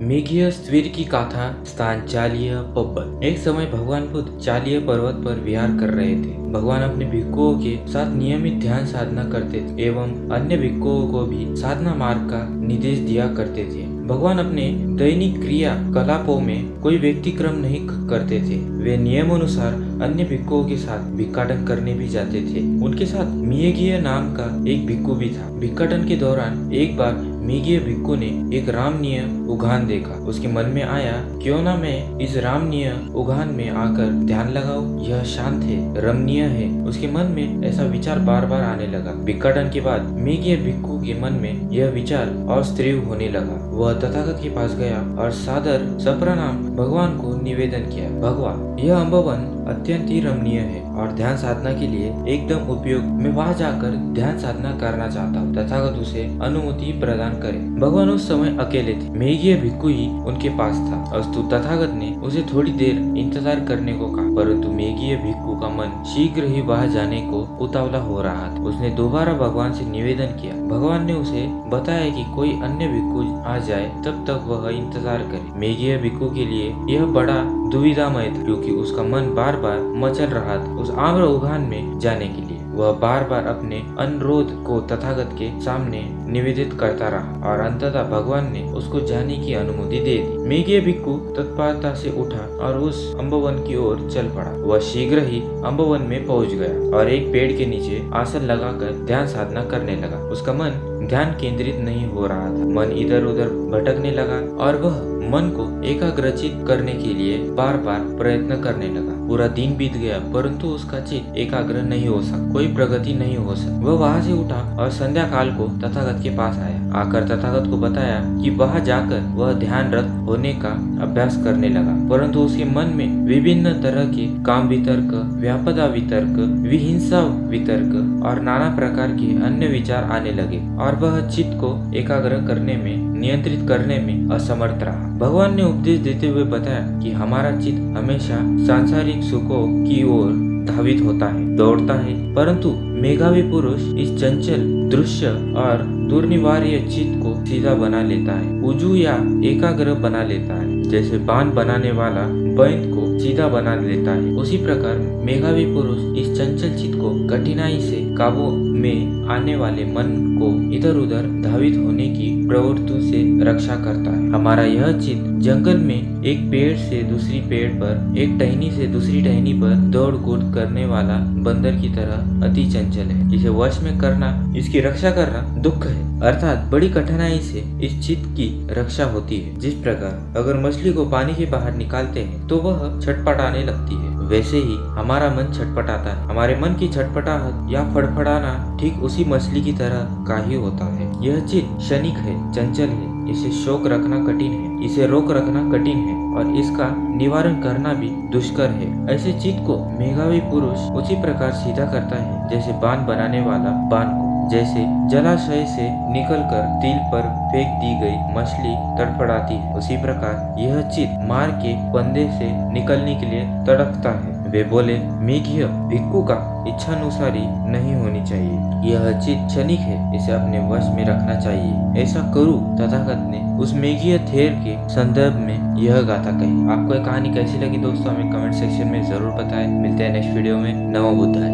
मेघीय स्वीर की गाथा स्थान चालिय पब्बल। एक समय भगवान बुद्ध चालिय पर्वत पर विहार कर रहे थे। भगवान अपने भिक्षुओं के साथ नियमित ध्यान साधना करते थे एवं अन्य भिक्षुओं को भी साधना मार्ग का निर्देश दिया करते थे। भगवान अपने दैनिक क्रिया कलापों में कोई व्यतिक्रम नहीं करते थे। वे नियम अनुसार अन्य भिक्षुओं के साथ भिक्षाटन करने भी जाते थे। उनके साथ मेघीय नाम का एक भिक्षु भी था। भिक्षाटन के दौरान एक बार मेघीय भिक्षु ने एक रामनीय उद्यान देखा। उसके मन में आया, क्यों ना मैं इस रामनीय उद्यान में आकर ध्यान लगाऊं। यह शांत है, रमणीय है। उसके मन में ऐसा विचार बार बार आने लगा। भिक्षाटन के बाद मेघीय भिक्षु के मन में यह विचार और स्थिर होने लगा। वह तथागत के पास गया और सादर सप्रनाम भगवान को निवेदन किया। भगवान, यह अम्बवन अत्यंत ही रमणीय है और ध्यान साधना के लिए एकदम उपयोग। मैं वहां जाकर ध्यान साधना करना चाहता हूँ। तथागत उसे अनुमति प्रदान करे। भगवान उस समय अकेले थे। मेघीय भिक्षु ही उनके पास था। अस्तु, तथागत ने उसे थोड़ी देर इंतजार करने को कहा, परंतु मेघीय भिक्षु का मन शीघ्र ही वहां जाने को उतावला हो रहा था। उसने दोबारा भगवान से निवेदन किया। भगवान ने उसे बताया कि कोई अन्य भिक्षु आ जाए तब तक वह इंतजार करे। मेघीय भिक्षु के लिए यह बड़ा दुविधामय था, क्योंकि उसका मन बार बार मचल रहा था उस आम्र उद्यान में जाने के लिए। वह बार बार अपने अनुरोध को तथागत के सामने निवेदित करता रहा और अंततः भगवान ने उसको जाने की अनुमति दे दी। मेघीय भिक्षु तत्परता से उठा और उस अम्बवन की ओर चल पड़ा। वह शीघ्र ही अम्बवन में पहुंच गया और एक पेड़ के नीचे आसन लगाकर ध्यान साधना करने लगा। उसका मन ध्यान केंद्रित नहीं हो रहा था। मन इधर उधर भटकने लगा और वह मन को एकाग्रचित करने के लिए बार बार प्रयत्न करने लगा। पूरा दिन बीत गया, परंतु उसका चित्त एकाग्र नहीं हो सका। कोई प्रगति नहीं हो सकी। वह वहां से उठा और संध्या काल को तथागत के पास आया। आकर तथागत को बताया कि वहां जाकर वह ध्यान रत होने का अभ्यास करने लगा, परंतु उसके मन में विभिन्न तरह के काम वितर्क, व्यापदा वितर्क, विहिंसा वितर्क और नाना प्रकार के अन्य विचार आने लगे और वह चित्त को एकाग्र करने में, नियंत्रित करने में असमर्थ रहा। भगवान ने उपदेश देते हुए बताया कि हमारा चित्त हमेशा सांसारिक सुखों की ओर धावित होता है, दौड़ता है, परंतु मेघावी पुरुष इस चंचल दृश्य और दुर्निवार्य चित्त को सीधा बना लेता है, उजू या एकाग्र बना लेता है। जैसे बाण बनाने वाला बैंत को सीधा बना लेता है, उसी प्रकार मेघावी पुरुष इस चंचल चित्त को कठिनाई से काबू में आने वाले मन को इधर उधर धावित होने की प्रवृत्ति से रक्षा करता है। हमारा यह चित्त जंगल में एक पेड़ से दूसरी पेड़ पर, एक टहनी से दूसरी टहनी पर दौड़ कूद करने वाला बंदर की तरह अति चंचल है। इसे वश में करना, इसकी रक्षा करना दुख है, अर्थात बड़ी कठिनाई से इस चित्त की रक्षा होती है। जिस प्रकार अगर मछली को पानी के बाहर निकालते हैं तो वह छटपटाने लगती है, वैसे ही हमारा मन छटपटाता है। हमारे मन की छटपटाहट या फड़फड़ाना ठीक उसी मछली की तरह का ही होता है। यह चित्त क्षणिक है, चंचल है। इसे शोक रखना कठिन है, इसे रोक रखना कठिन है और इसका निवारण करना भी दुष्कर है। ऐसे चित्त को मेघावी पुरुष उसी प्रकार सीधा करता है जैसे बाण बनाने वाला बाण को। जैसे जलाशय से निकलकर तिल पर फेंक दी गई मछली तड़फड़ाती है, उसी प्रकार यह चित्त मार के फंदे से निकलने के लिए तड़पता है। वे बोले, मेघीय भिक्षु का इच्छानुसारी नहीं होनी चाहिए। यह चित्त क्षणिक है, इसे अपने वश में रखना चाहिए। ऐसा करूं, तथागत ने उस मेघीय थेर के संदर्भ में यह गाथा कही। आपको यह कहानी कैसी लगी दोस्तों, हमें कमेंट सेक्शन में जरूर बताएं। मिलते हैं नेक्स्ट वीडियो में। नमो बुद्धाय।